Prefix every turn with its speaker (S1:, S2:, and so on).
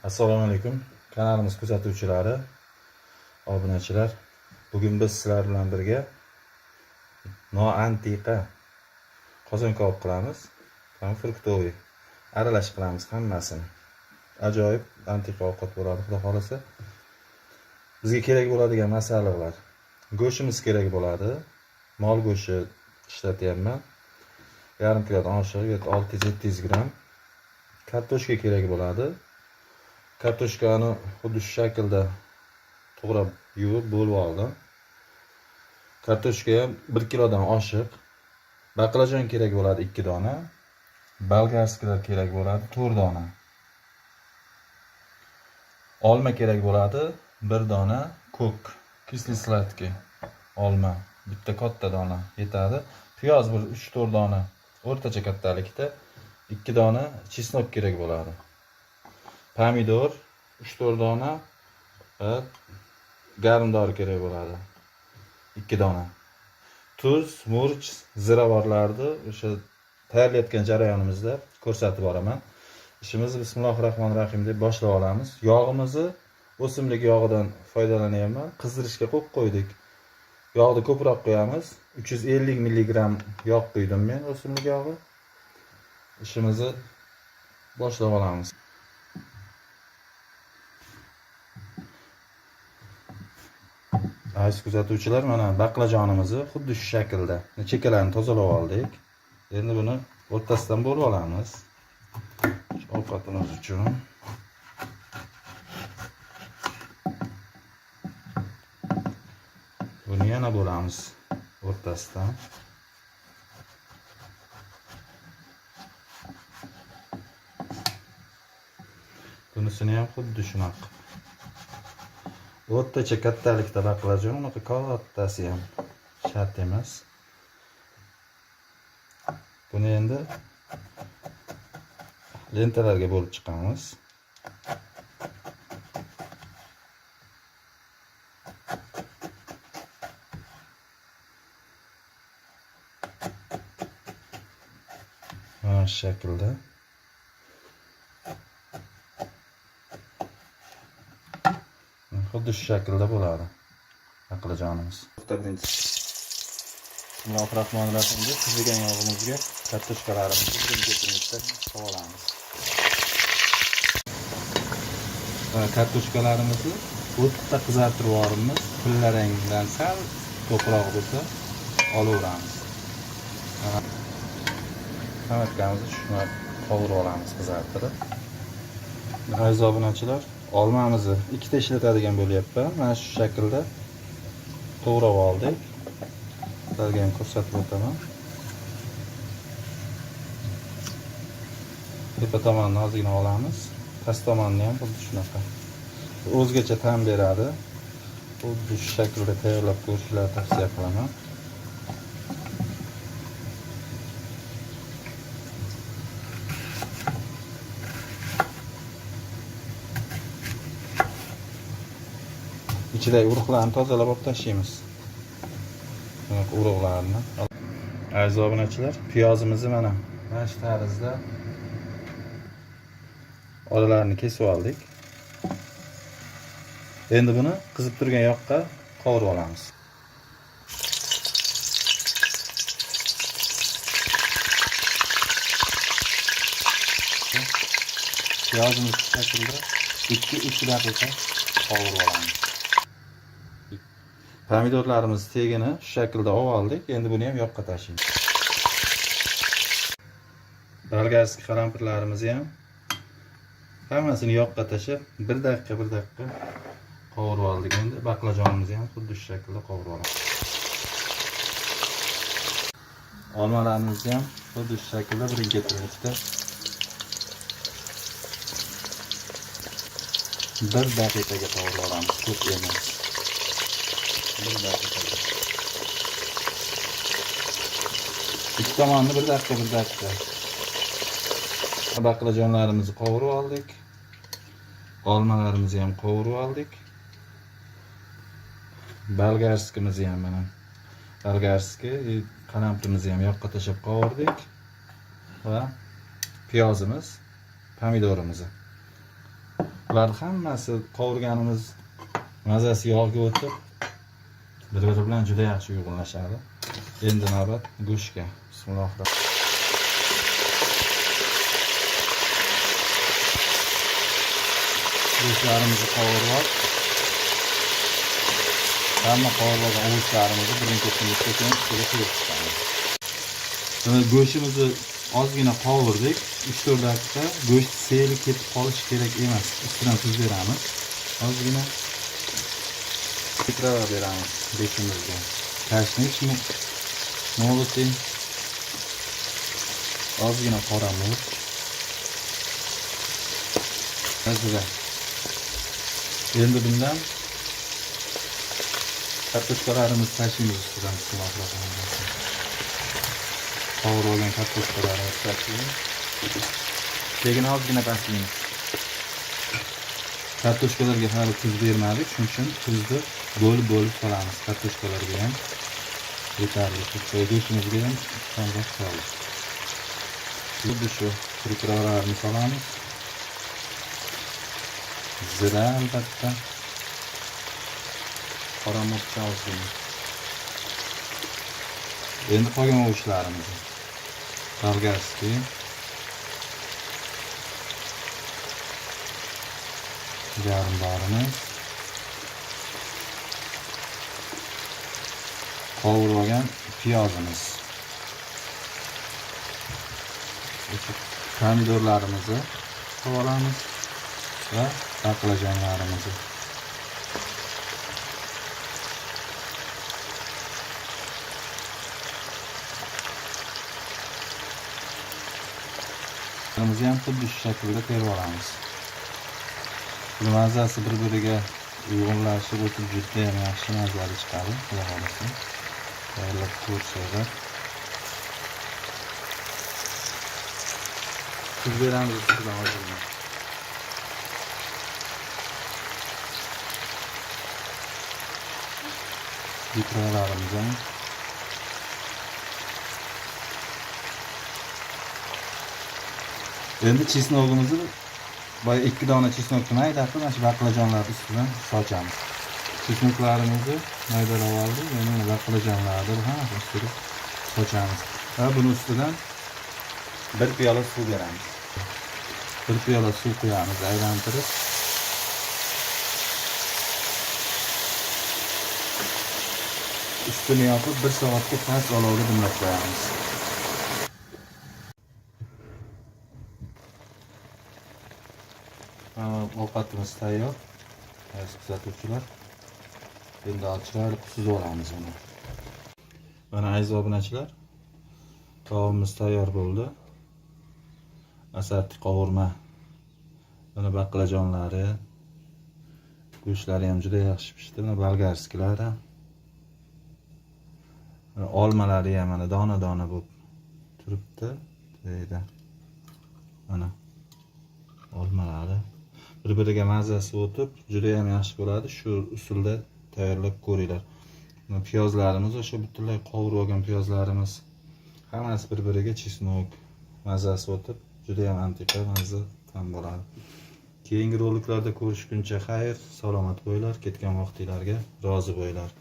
S1: Assalomu alaykum. Kanalimiz kuzatuvchilari, obunachilar. Bugun biz sizlar bilan birga noantiqa qozon kabob qilamiz. Fruktoviy aralash qilamiz hammasini. Ajoyib antiqa ovqat bo'ladi, xudo xolasa. Bizga kerak bo'ladigan masalliqlar: go'shtimiz kerak bo'ladi. Mol go'shti ishlatyapman. Yarim kilodan oshiq, 600-700 gram. Kartoshka kerak bo'ladi. Kartoshkani xuddi shu shaklda to'g'rab yuvib bo'lib oldim. Kartoshka ham 1 kilodan oshiq. Baqlajon kerak bo'ladi 2 dona. Bolgarskilar kerak bo'ladi 4 dona. Olma kerak bo'ladi 1 dona. Ko'k, kisli sladki olma bitta katta dona yetadi. Piyoz bir 3-4 dona o'rtacha kattalikda. 2 dona chesnok kerak bo'ladi. Pomidor 3-4 dona va garimdori kerak bo'ladi 2 dona. Tuz, murch, ziravorlarni o'sha tayyorlayotgan jarayonimizda ko'rsatib boraman. Ishimizni bismillahirrohmanirrohim deb boshlab olamiz. Yog'imizni o'simlik yog'idan foydalanyapman. Qizdirishga qo'yib qo'ydik. Yog'ni ko'proq qo'yamiz. 350 mg yog' qo'ydim men, o'simlik yog'i. Ishimizni boshlab olamiz. Aziz kuzatuvchilar, mana baqlajonimizni xuddi shu shaklda chekalarini tozalab oldik. Endi buni o'rtasidan bo'lib olamiz. Ovqatimiz uchun. Buni yana bo'lamiz o'rtasidan. Bunisini ham xuddi shunaqa. O'rtacha kattalikda baqlajon, unaqa kattasi ham shart emas. Buni endi lentalarga bo'lib chiqamiz. Mana shu shaklda. Xuddi shu shaklda bo'ladi baqlajonimiz. Bismillahirrohmanirrohim deb qizigan yog'imizga kartoshkalarimizni birin-ketin qovuramiz. Kartoshkalarimizni o'tda qizartirib olamiz. Kullarangdan sal to'qroq bo'lsa olaveramiz. Salatamizni shunday qovurib olamiz, qizartirib. Aziz obunachilar, olmamizni ikkita ishlatadigan bo'lyapman. Mana shu shaklda to'g'rab oldik. Sizlarga ham ko'rsatib o'taman. Tepa tomonni ozgina olamiz. Past tomonni ham xuddi shunaqa. O'zgacha ta'm beradi. Xuddi shu shaklda tayyorlab ko'rishlarini tavsiya qilaman. İçidagi urug'larni tozalab olib tashlaymiz. Bunaqa urug'larni. Aziz obunachilar, piyozimizni mana shu tarzda oralarini kesib oldik. Endi buni qizib turgan yoqqa qovurib olamiz. Piyozimizni shu shaklda 2-3 daqiqa qovurib olamiz. Pomidorlarimiz tegini shu shaklda oldik. Endi buni ham yoqqa tashlaymiz. Bolgarskiy qalampirlarimizni ham hammasini yoqqa tashlab 1 daqiqa qovurib oldik. Endi baqlajonimizni ham xuddi shu shaklda qovurib olamiz. Olmalarimizni ham xuddi shu shaklda birin-ketin 1 daqiqaga qovurib olamiz. Ko'p emas. 1 daqiqa. İki tomonni 1 daqiqa. Baqlajonlarimizni qovurib oldik. Olmalarimizni ham qovurib oldik. Bolgarskimizni ham mana bolgarskiy qalampirimizni ham yoqqa tashlab qovurdik va piyozimiz, pomidorimizni Bular hammasi qovurganimiz mazasi yog'ga o'tib, bir-biri bilan juda yaxshi uyg'unlashadi. Endi navbat go'shtga. Bismillahirrohmanirrohim. Go'shtlarimizni qovurib olib, hamma qovurgan ovoclarimizni birin-ketin sekin quyib chiqamiz. Go'shtimizni ozgina qovurdik, 3-4 daqiqa. Go'sht seyilib ketib qolishi kerak emas. Ustidan tuz beramiz. Ozgina tikrab beramiz go'shtimizga. Tashnish молотый. Ozgina qora murch. Hazır. Endi bundan kartoshkalarimizni tashlaymiz ustidan. Qovurib olgan kartoshkalarimizni tashlaymiz. Lekin ozgina tashlaymiz. Kartoshkalarga hali tuz bermadik, shuning uchun tuzni bo'lib solamiz. Kartoshkalarga ham yetarli. Go'shtimizga ham qanday solamiz. Xuddi shu pripravlarni solamiz. Zira albatta. Qora murch ozgina. Endi qolgan ovochlarimizga bolgarskiy, yarim borimiz, qovurib olgan piyozimiz, pomidorlarimizni olamiz va baqlajonlarimizni. Biz ham xuddi shu shaklda terib olamiz. Bu mazasi bir-biriga uyg'unlashib o'tib juda ham yaxshi mazali chiqadi. Xudo xolasa. Tayyorlab ko'rsanglar. Tuz beramiz ustidan ozgina. Bitralarimiz ham endi chesnogimizni boya 2 dona chesnokni maydalab, mana shu baqlajonlar ustidan sochamiz. Chesnoklarimizni maydalab oldik, yana baqlajonlarni ham ustiga sochamiz. Va buni ustidan 1 piyola suv beramiz. 1 piyola suv quyamiz, aylantirib. Ustini yopib 1 soatga past olovda dimlab qo'yamiz. Ovqatimiz tayyor. Aziz kuzatuvchilar, endi chiroyli suzib olamiz uni. Mana aziz obunachilar, taomimiz tayyor bo'ldi. Asarti qovurma. Mana baqlajonlari, go'shtlari ham juda yaxshi pishdi. Mana bolgarskilar ham. Olmalari ham mana dona-dona bo'lib turibdi. Deydi. Mana olmalari bir-biriga mazasi o'tib, juda ham yaxshi bo'ladi. Shu usulda tayyorlab ko'ringlar. Piyozlarimiz o'sha butunlay qovurib olgan piyozlarimiz hammasi bir-biriga chesnok mazasi o'tib, juda ham antiqa mazza ham bo'ladi. Keyingi roliklarda ko'rishguncha xayr, salomat bo'linglar. Ketgan vaqtinglarga rozi bo'linglar.